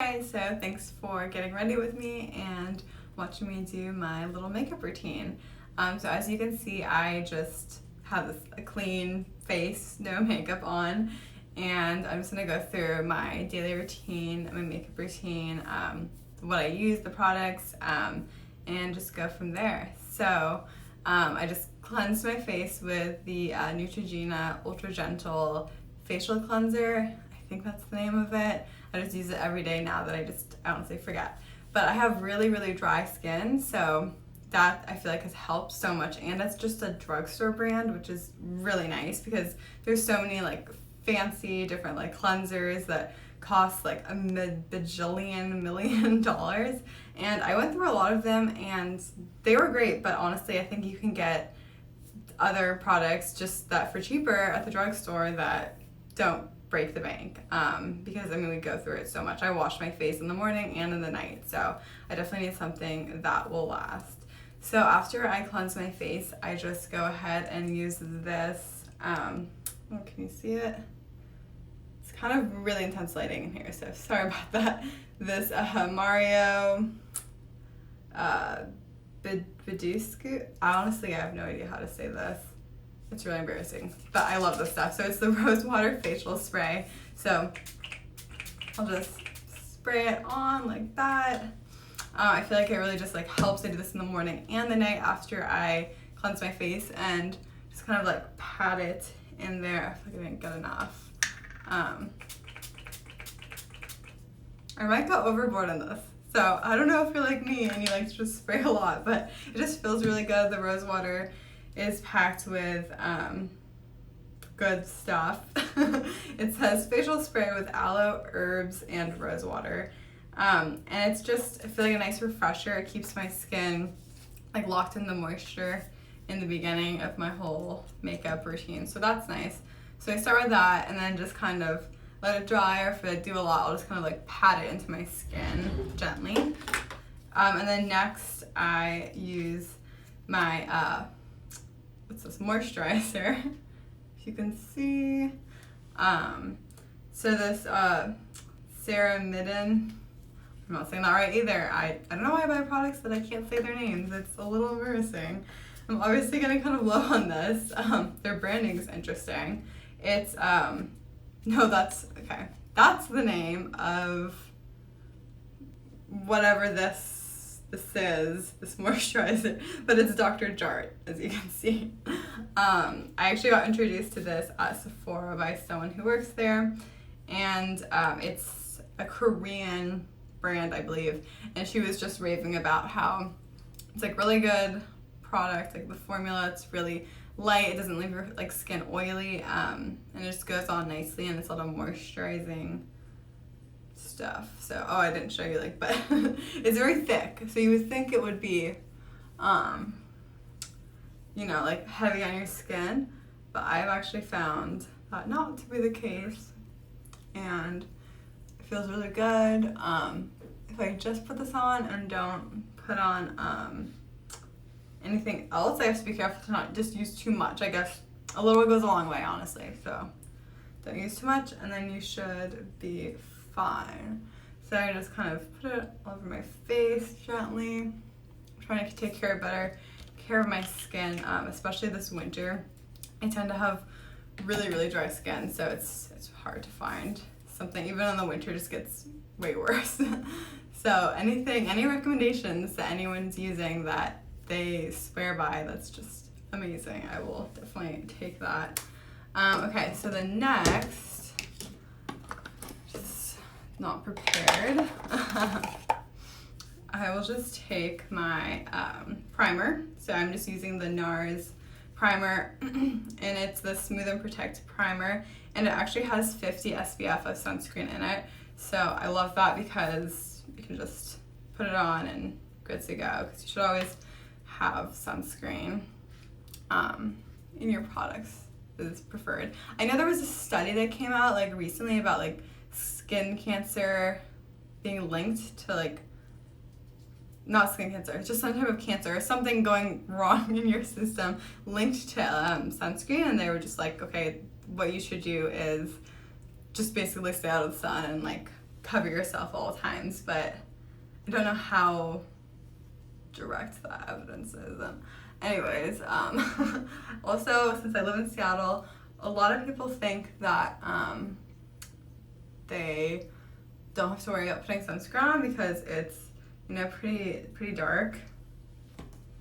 Hi, so thanks for getting ready with me and watching me do my little makeup routine. So as you can see, I just have a clean face, no makeup on, and I'm just gonna go through my daily routine, my makeup routine, what I use, the products, and just go from there. So I just cleansed my face with the Neutrogena Ultra Gentle Facial Cleanser. I think that's the name of it. I just use it every day now that I honestly forget. But I have really, really dry skin, so that I feel like has helped so much. And it's just a drugstore brand, which is really nice because there's so many like fancy different like cleansers that cost like a bajillion million dollars. And I went through a lot of them and they were great, but honestly, I think you can get other products just that for cheaper at the drugstore that don't break the bank, because I mean we go through it so much. I wash my face in the morning and in the night, so I definitely need something that will last. So after I cleanse my face, I just go ahead and use this, can you see it? It's kind of really intense lighting in here, so sorry about that. This Mario Badescu. I have no idea how to say this. It's really embarrassing, but I love this stuff. So it's the Rose Water Facial Spray. So I'll just spray it on like that. I feel like it really just like helps. I do this in the morning and the night after I cleanse my face and just kind of like pat it in there. I feel like I didn't get enough. I might go overboard on this. So I don't know if you're like me and you like to just spray a lot, but it just feels really good. The rose water is packed with good stuff. It says facial spray with aloe, herbs, and rose water. And it's just, I feel like a nice refresher. It keeps my skin like locked in the moisture in the beginning of my whole makeup routine. So that's nice. So I start with that and then just kind of let it dry, or if I do a lot, I'll just kind of like pat it into my skin gently. And then next I use my, what's this, moisturizer, if you can see. So this Ceramidin, I'm not saying that right either. I don't know why I buy products that I can't say their names. It's a little embarrassing. I'm obviously getting kind of low on this. Their branding is interesting. It's, no, that's the name of whatever this is, this moisturizer, but it's Dr. Jart, as you can see. I actually got introduced to this at Sephora by someone who works there, and it's a Korean brand, I believe, and she was just raving about how it's like really good product, like the formula, it's really light, it doesn't leave your like skin oily, and it just goes on nicely, and it's a lot of moisturizing stuff. So, I didn't show you, like, but it's very thick, so you would think it would be like heavy on your skin, but I've actually found that not to be the case, and it feels really good. If I just put this on and don't put on anything else, I have to be careful to not just use too much. I guess a little goes a long way, honestly, so don't use too much, and then you should be fine. So I just kind of put it all over my face gently. I'm trying to take better care of my skin, especially this winter. I tend to have really, really dry skin, so it's hard to find something. Even in the winter, just gets way worse. So any recommendations that anyone's using that they swear by, that's just amazing. I will definitely take that. Okay, so the next, just not prepared. I will just take my primer. So I'm just using the NARS primer, and it's the Smooth and Protect primer, and it actually has 50 SPF of sunscreen in it. So I love that because you can just put it on and good to go, because you should always have sunscreen in your products is preferred. I know there was a study that came out like recently about like skin cancer being linked to like, not skin cancer, just some type of cancer or something going wrong in your system linked to sunscreen, and they were just like, okay, what you should do is just basically stay out of the sun and like cover yourself at all times, but I don't know how direct that evidence is. Anyways, also, since I live in Seattle, a lot of people think that they don't have to worry about putting sunscreen on because it's, you know, pretty dark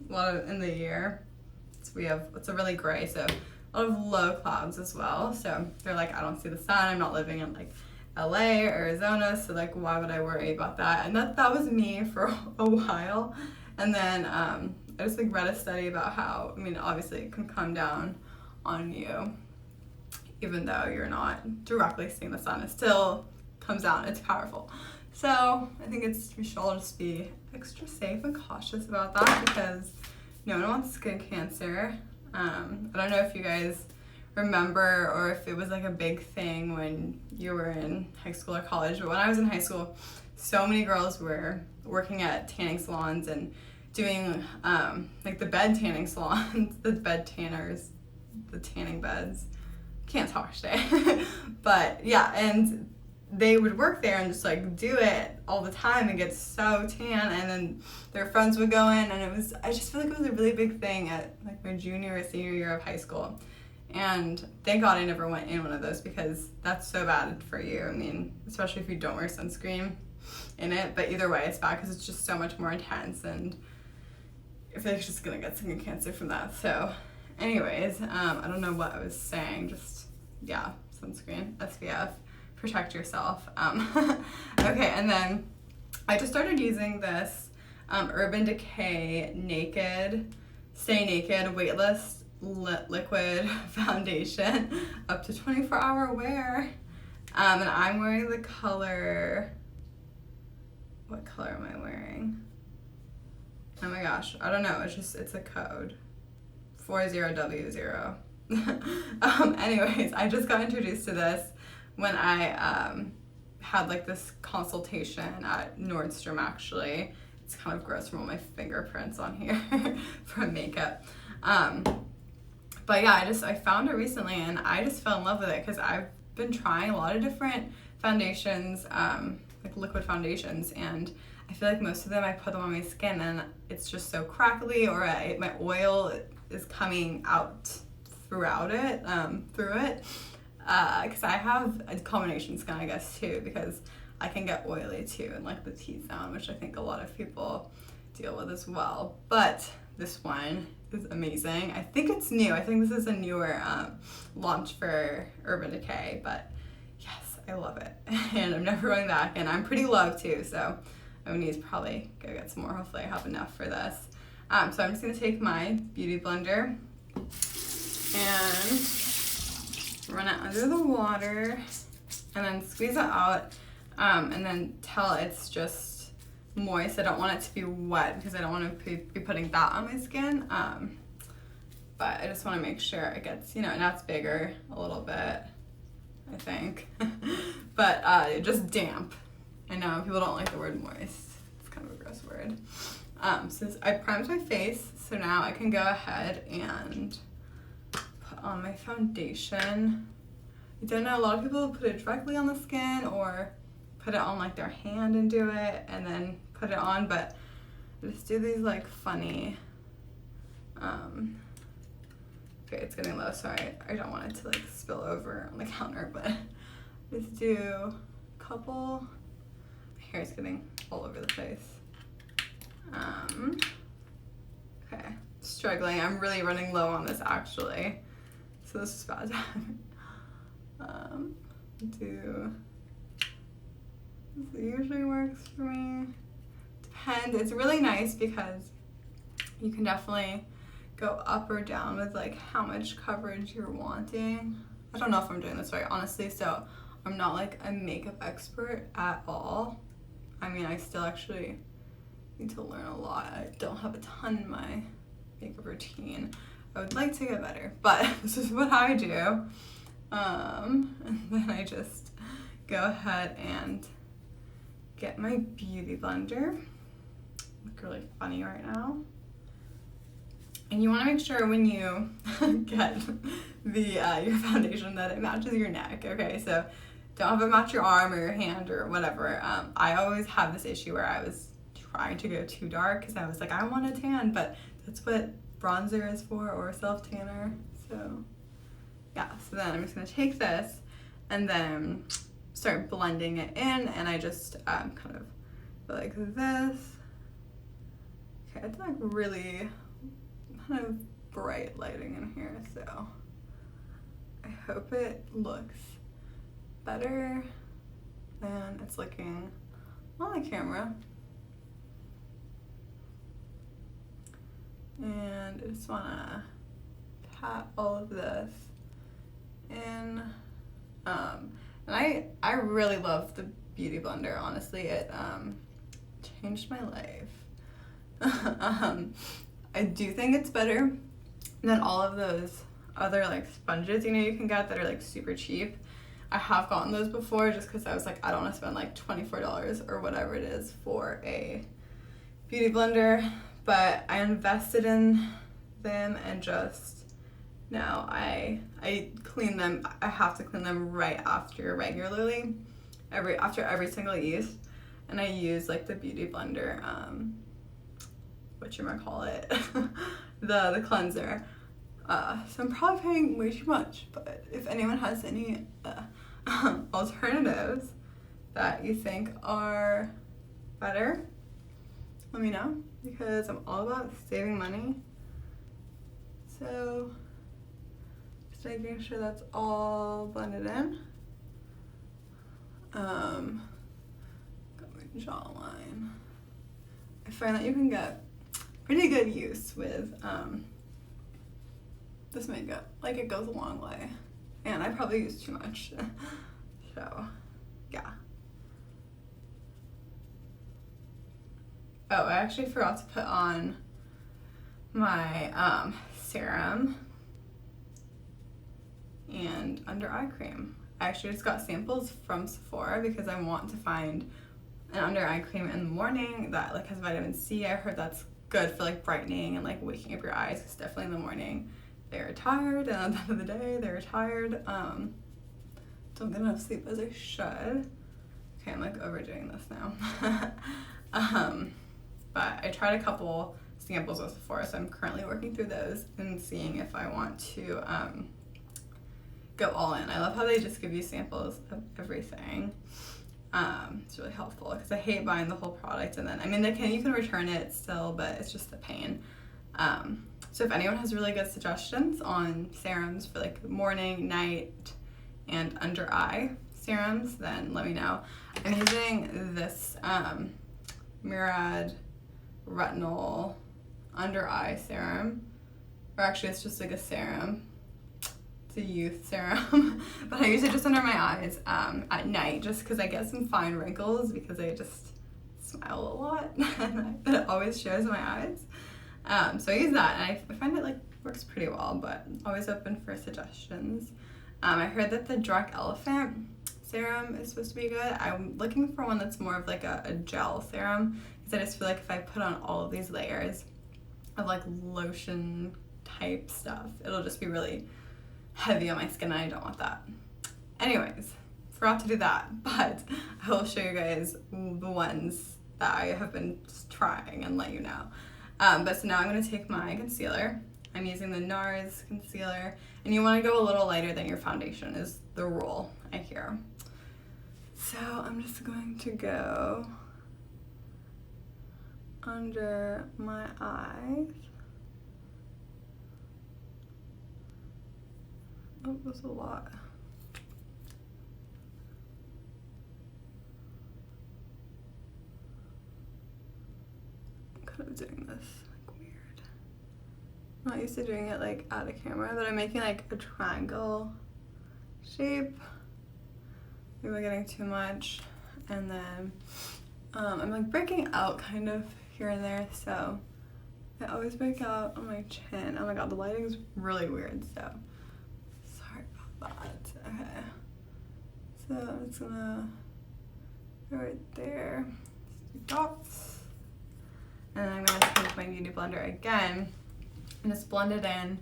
a lot of in the year. It's a really gray, so a lot of low clouds as well. So they're like, I don't see the sun. I'm not living in like LA or Arizona, so like why would I worry about that? And that was me for a while. And then I just like read a study about how, I mean, obviously it can come down on you even though you're not directly seeing the sun. It still comes out. It's powerful. So I think we should all just be extra safe and cautious about that because no one wants skin cancer. I don't know if you guys remember or if it was like a big thing when you were in high school or college, but when I was in high school, so many girls were working at tanning salons and doing like the bed tanning salons, the bed tanners, the tanning beds. Can't talk today. But yeah, and they would work there and just like do it all the time and get so tan, and then their friends would go in, and I just feel like it was a really big thing at like my junior or senior year of high school. And thank God I never went in one of those because that's so bad for you. I mean, especially if you don't wear sunscreen in it, but either way it's bad because it's just so much more intense, and I feel like she's gonna get skin cancer from that. So anyways, I don't know what I was saying, just yeah, sunscreen, SPF, protect yourself. Okay, and then I just started using this Urban Decay Stay Naked Weightless Liquid Foundation, up to 24-hour wear. And I'm wearing the color, what color am I wearing? Oh my gosh, I don't know, it's a code, 40W0. Anyways, I just got introduced to this when I had like this consultation at Nordstrom actually. It's kind of gross from all my fingerprints on here from makeup. But yeah, I found it recently and I just fell in love with it because I've been trying a lot of different foundations, like liquid foundations, and I feel like most of them I put them on my skin and it's just so crackly, or my oil is coming out through it, because I have a combination skin, I guess, too, because I can get oily too, and like the T-zone, which I think a lot of people deal with as well. But this one is amazing. I think it's new. I think this is a newer launch for Urban Decay, but yes, I love it. And I'm never going back, and I'm pretty low too, so I would need to probably go get some more. Hopefully I have enough for this. So I'm just gonna take my beauty blender and run it under the water and then squeeze it out, and then till it's just moist. I don't want it to be wet because I don't want to be putting that on my skin, but I just want to make sure it gets, now it's bigger a little bit, I think. But just damp. I know people don't like the word moist. It's kind of a gross word. So I primed my face, so now I can go ahead and put on my foundation. I don't know, a lot of people put it directly on the skin or put it on like their hand and do it and then put it on, but I just do these like funny, okay, it's getting low, sorry, I don't want it to like spill over on the counter, but just do a couple. My hair's getting all over the place. Okay, struggling. I'm really running low on this actually, so this is bad. This usually works for me. Depends. It's really nice because you can definitely go up or down with like how much coverage you're wanting. I don't know if I'm doing this right, honestly, so I'm not like a makeup expert at all. I mean, I still actually need to learn a lot. I don't have a ton in my makeup routine. I would like to get better, but this is what I do. And then I just go ahead and get my beauty blender. Look really funny right now. And you want to make sure when you get the your foundation that it matches your neck. Okay, so don't have it match your arm or your hand or whatever. I always have this issue where I was trying to go too dark because I was like, I want a tan, but that's what bronzer is for, or self tanner. So yeah, so then I'm just gonna take this and then start blending it in, and I just kind of go like this. Okay, it's like really kind of bright lighting in here, so I hope it looks better than it's looking on the camera. And I just wanna pat all of this in. And I really love the Beauty Blender, honestly. It changed my life. I do think it's better than all of those other like sponges, you know, you can get that are like super cheap. I have gotten those before just because I was like, I don't want to spend like $24 or whatever it is for a Beauty Blender, but I invested in them, and just now I clean them. I have to clean them right after regularly, after every single use, and I use like the Beauty Blender, whatchamacallit, the cleanser. So I'm probably paying way too much, but if anyone has any alternatives that you think are better, let me know, because I'm all about saving money. So just making sure that's all blended in. Got my jawline. I find that you can get pretty good use with this makeup. Like, it goes a long way, and I probably use too much. So yeah. Oh, I actually forgot to put on my serum and under eye cream. I actually just got samples from Sephora because I want to find an under eye cream in the morning that like has vitamin C. I heard that's good for like brightening and like waking up your eyes, because definitely in the morning they're tired, and at the end of the day they're tired. Don't get enough sleep as I should. Okay, I'm like overdoing this now. But I tried a couple samples with Sephora, so I'm currently working through those and seeing if I want to go all in. I love how they just give you samples of everything. It's really helpful because I hate buying the whole product, and then, I mean, you can return it still, but it's just a pain. So if anyone has really good suggestions on serums for like morning, night, and under eye serums, then let me know. I'm using this Murad Retinol under eye serum, or actually it's just like a serum. It's a youth serum, but I use it just under my eyes at night, just because I get some fine wrinkles because I just smile a lot and it always shows in my eyes. So I use that, and I find it like works pretty well, but always open for suggestions. I heard that the Drunk Elephant serum is supposed to be good. I'm looking for one that's more of like a gel serum, because I just feel like if I put on all of these layers of like lotion type stuff, it'll just be really heavy on my skin, and I don't want that. Anyways, forgot to do that, but I will show you guys the ones that I have been trying and let you know. But so now I'm going to take my concealer. I'm using the NARS concealer, and you want to go a little lighter than your foundation is the rule, I hear. So I'm just going to go under my eyes. Oh, that's a lot. I'm kind of doing this like weird. I'm not used to doing it like out of camera, but I'm making like a triangle shape. Maybe I'm getting too much. And then I'm like breaking out kind of here and there, so I always break out on my chin. Oh my god, the lighting's really weird, so sorry about that. Okay. So I'm just gonna go right there. Just do dots. And then I'm gonna take my Beauty Blender again and just blend it in.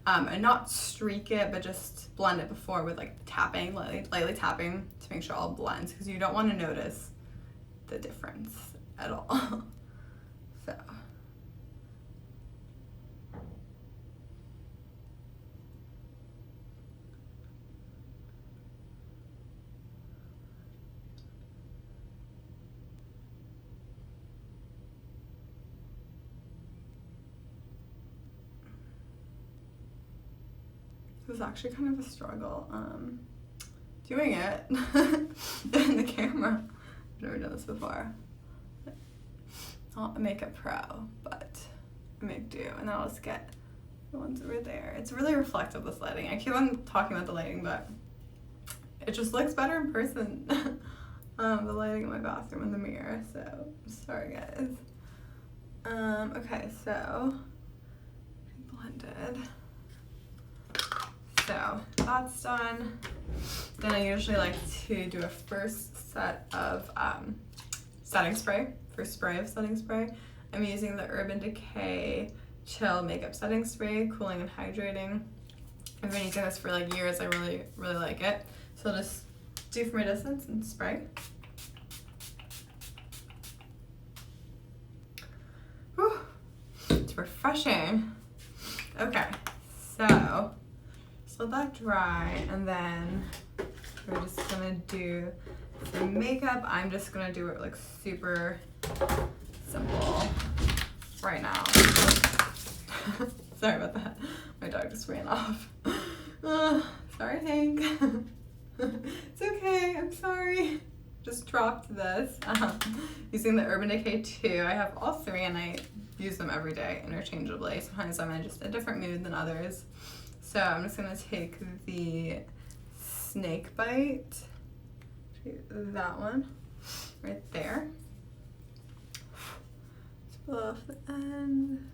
and not streak it, but just blend it before with like tapping, lightly tapping to make sure it all blends, because you don't want to notice the difference at all. So. It was actually kind of a struggle doing it in the camera. I've never done this before. Not a makeup pro, but I make do, and then I'll just get the ones over there. It's really reflective, this lighting. I keep on talking about the lighting, but it just looks better in person. The lighting in my bathroom in the mirror, so sorry guys. Okay, so blended. So that's done. Then I usually like to do a first set of setting spray, first spray of setting spray. I'm using the Urban Decay Chill Makeup Setting Spray, cooling and hydrating. I've been using this for like years. I really, really like it. So I'll just do from a distance and spray. Whew. It's refreshing. Okay, so let that dry, and then we're just gonna do some makeup. I'm just gonna do it like super simple right now. Sorry about that. My dog just ran off. Sorry, Hank. It's okay, I'm sorry. Just dropped this. Using the Urban Decay 2. I have all three and I use them every day interchangeably. Sometimes I'm in just a different mood than others. So I'm just gonna take the Snake Bite, that one, right there. Just pull off the end.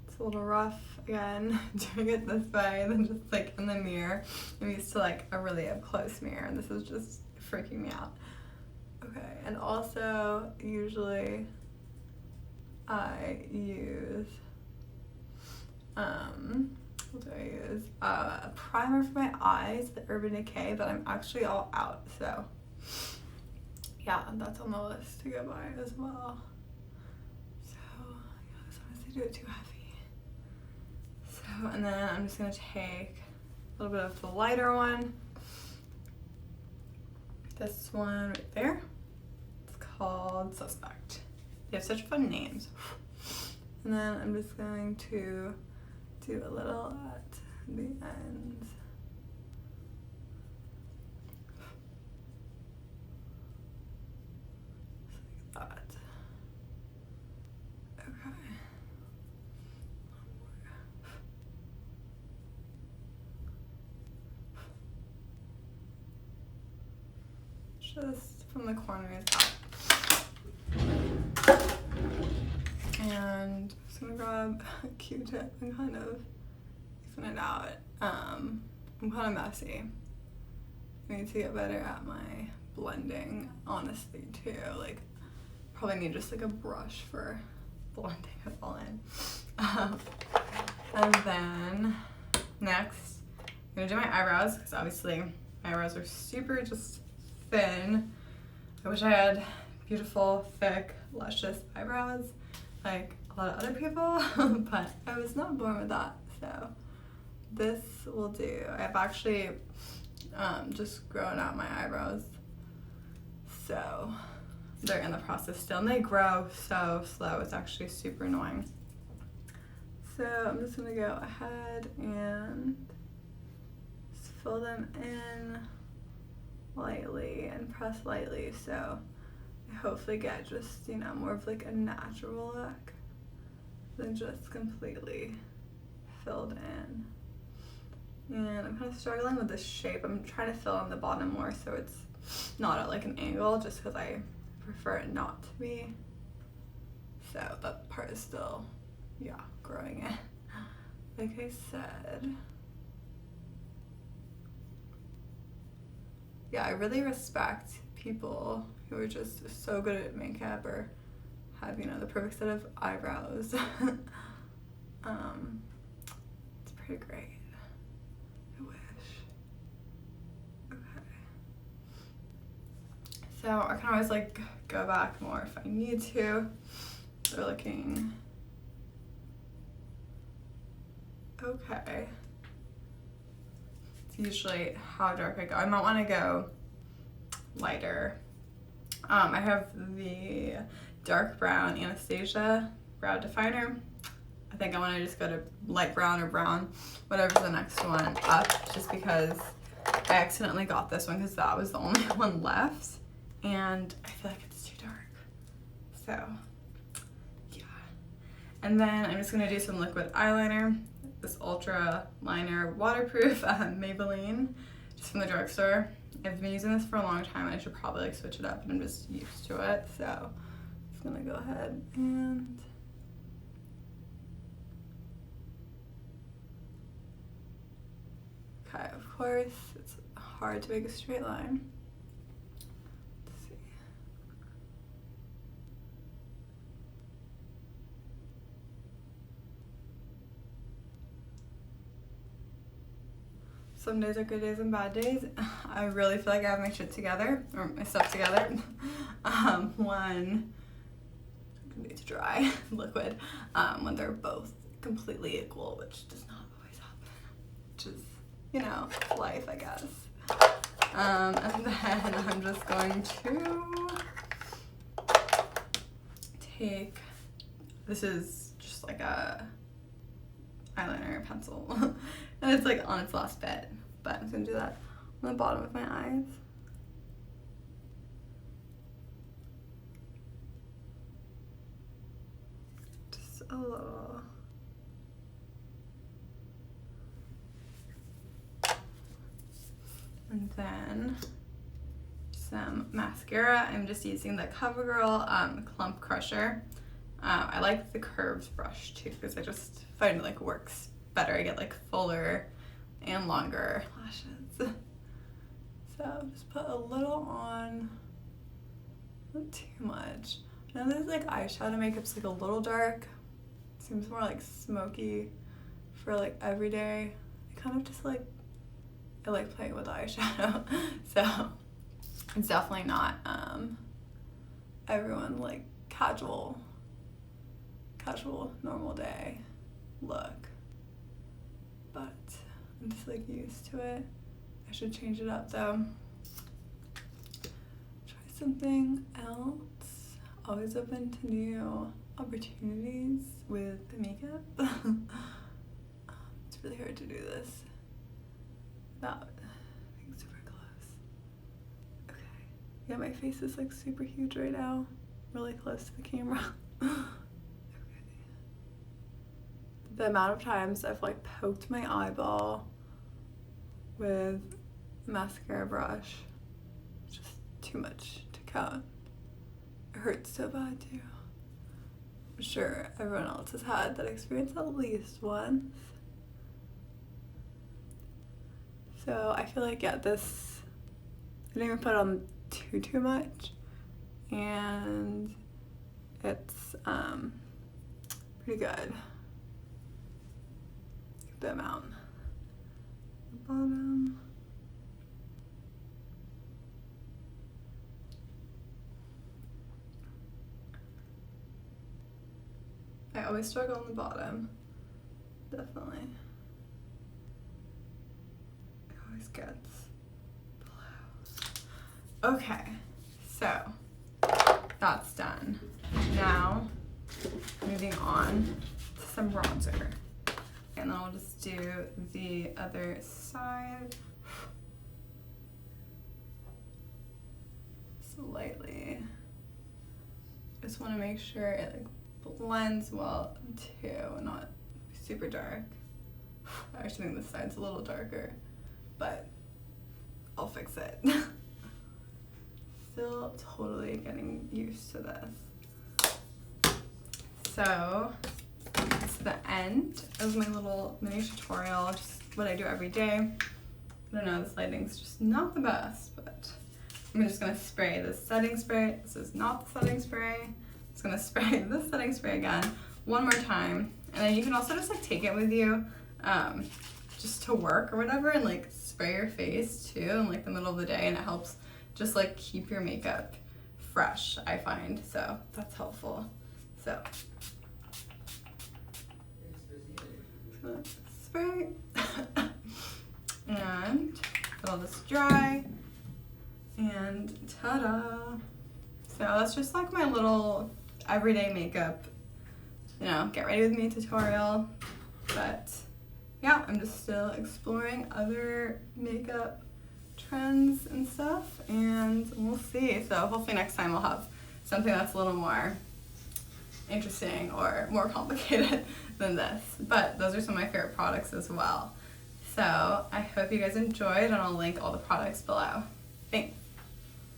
It's a little rough again doing it this way than just like in the mirror. I'm used to like a really up close mirror, and this is just freaking me out. Okay, and also usually I use what do I use? A primer for my eyes, the Urban Decay, but I'm actually all out, so yeah, that's on the list to go by as well. So yeah, sometimes I do it too heavy. So, and then I'm just gonna take a little bit of the lighter one. This one right there. It's called Suspect. They have such fun names. And then I'm just going to do a little at the ends. Just like that. Okay. Just from the corners out. And I'm just gonna grab a Q-tip and kind of even it out. I'm kind of messy. I need to get better at my blending, honestly, too. Like, probably need just like a brush for blending it all in. And then next, I'm gonna do my eyebrows, because obviously my eyebrows are super just thin. I wish I had beautiful, thick, luscious eyebrows like a lot of other people, but I was not born with that, so this will do. I've actually just grown out my eyebrows, so they're in the process still, and they grow so slow. It's actually super annoying. So I'm just gonna go ahead and just fill them in lightly and press lightly, so I hopefully get just, you know, more of like a natural look than just completely filled in. And I'm kind of struggling with this shape. I'm trying to fill in the bottom more so it's not at like an angle, just because I prefer it not to be. So that part is still, yeah, growing in. Like I said. yeah, I really respect people who are just so good at makeup or have, you know, the perfect set of eyebrows. It's pretty great. I wish. Okay. So I can always like go back more if I need to. They're looking okay. It's usually how dark I go. I might want to go lighter. I have the dark brown Anastasia brow definer. I think I want to just go to light brown or brown, whatever's the next one up, just because I accidentally got this one because that was the only one left, and I feel like it's too dark. So, yeah. And then I'm just going to do some liquid eyeliner. This Ultra Liner Waterproof Maybelline, just from the drugstore. I've been using this for a long time and I should probably like switch it up, and I'm just used to it, so I'm just gonna go ahead and okay, of course it's hard to make a straight line. Let's see. Some days are good days and bad days. I really feel like I have my shit together, or my stuff together. When I need to dry liquid, when they're both completely equal, which does not always happen, which is, you know, life, I guess. And then I'm just going to take, this is just like a eyeliner pencil, and it's like on its last bit, but I'm gonna do that on the bottom of my eyes. Just a little. And then some mascara. I'm just using the CoverGirl Clump Crusher. I like the curved brush too because I just find it like works better. I get like fuller and longer lashes. So just put a little on, not too much. I know this like eyeshadow makeup's like a little dark. Seems more like smoky for like everyday. I kind of just like, I like playing with eyeshadow. So it's definitely not everyone like casual normal day look, but I'm just like used to it. I should change it up though. Try something else. Always open to new opportunities with makeup. It's really hard to do this without being super close. Okay. Yeah, my face is like super huge right now. Really close to the camera. The amount of times I've like poked my eyeball with a mascara brush, it's just too much to count. It hurts so bad too. I'm sure everyone else has had that experience at least once. So I feel like, yeah, this, I didn't even put on too much, and it's pretty good. The amount. The bottom. I always struggle on the bottom. Definitely. It always gets below. Okay, so that's done. Now, moving on to some bronzer. And then I'll just do the other side. Slightly. Just want to make sure it like blends well too, not super dark. I actually think this side's a little darker, but I'll fix it. Still totally getting used to this. So it's the end of my little mini tutorial, just what I do every day. I don't know, this lighting's just not the best, but I'm just gonna spray this setting spray. This is not the setting spray. I'm just gonna spray this setting spray again one more time. And then you can also just like take it with you just to work or whatever, and like spray your face too in like the middle of the day, and it helps just like keep your makeup fresh, I find. So that's helpful. So spray and let all this dry, and ta-da! So that's just like my little everyday makeup, you know, get ready with me tutorial. But yeah, I'm just still exploring other makeup trends and stuff, and we'll see. So hopefully next time I'll have something that's a little more interesting or more complicated than this. But those are some of my favorite products as well. So I hope you guys enjoyed, and I'll link all the products below. Thanks.